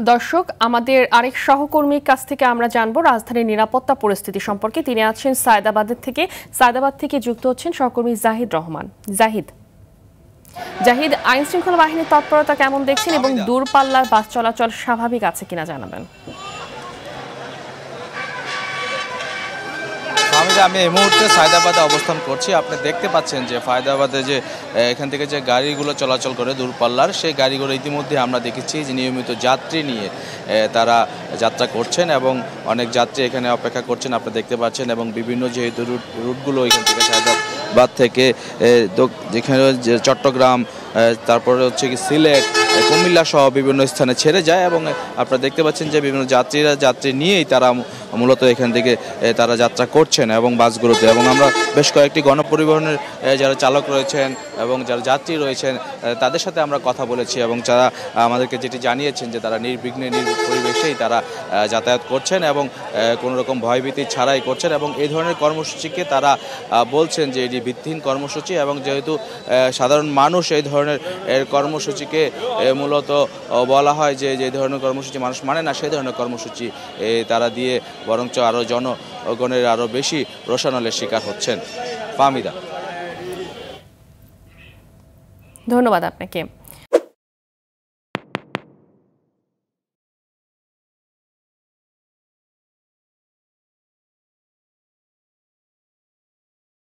দর্শক, আমাদের আরেক সহকর্মীর কাছ থেকে আমরা জানবো রাজধানীর নিরাপত্তা পরিস্থিতি সম্পর্কে। তিনি আছেন সায়দাবাদ থেকে যুক্ত হচ্ছেন সহকর্মী জাহিদ রহমান। জাহিদ, আইন শৃঙ্খলা বাহিনীর তৎপরতা কেমন দেখছেন এবং দূরপাল্লার বাস চলাচল স্বাভাবিক আছে কিনা জানাবেন। আমি এই মুহূর্তে সায়দাবাদে অবস্থান করছি। আপনি দেখতে পাচ্ছেন যে ফায়দাবাদে যে এখান থেকে যে গাড়িগুলো চলাচল করে দূরপাল্লার, সেই গাড়িগুলো ইতিমধ্যে আমরা দেখেছি যে নিয়মিত যাত্রী নিয়ে তারা যাত্রা করছেন এবং অনেক যাত্রী এখানে অপেক্ষা করছেন আপনি দেখতে পাচ্ছেন। এবং বিভিন্ন যেহেতু রুটগুলো এখান থেকে সায়দাবাদ থেকে যেখানে চট্টগ্রাম, তারপরে হচ্ছে কি সিলেট, কুমিল্লা সহ বিভিন্ন স্থানে ছেড়ে যায় এবং আপনারা দেখতে পাচ্ছেন যে বিভিন্ন যাত্রী নিয়েই তারা মূলত এখান থেকে তারা যাত্রা করছেন এবং বাসগুলোতে। এবং আমরা বেশ কয়েকটি গণপরিবহনের যারা চালক রয়েছেন এবং যারা যাত্রী রয়েছেন তাদের সাথে আমরা কথা বলেছি এবং যারা আমাদেরকে যেটি জানিয়েছেন যে তারা নির্বিঘ্নে পরিবেশেই তারা যাতায়াত করছেন এবং কোনো রকম ভয়ভীতি ছাড়াই করছেন। এবং এই ধরনের কর্মসূচিকে তারা বলছেন যে এটি ভিত্তিহীন কর্মসূচি এবং যেহেতু সাধারণ মানুষ এই ধরনের কর্মসূচিকে মূলত বলা হয় যে ধরনের কর্মসূচি মানুষ মানে না, সেই ধরনের কর্মসূচি তারা দিয়ে বরঞ্চ আরও জনগণের আরও বেশি রোষানলের শিকার হচ্ছেন। ফাহমিদা, ধন্যবাদ আপনাকে।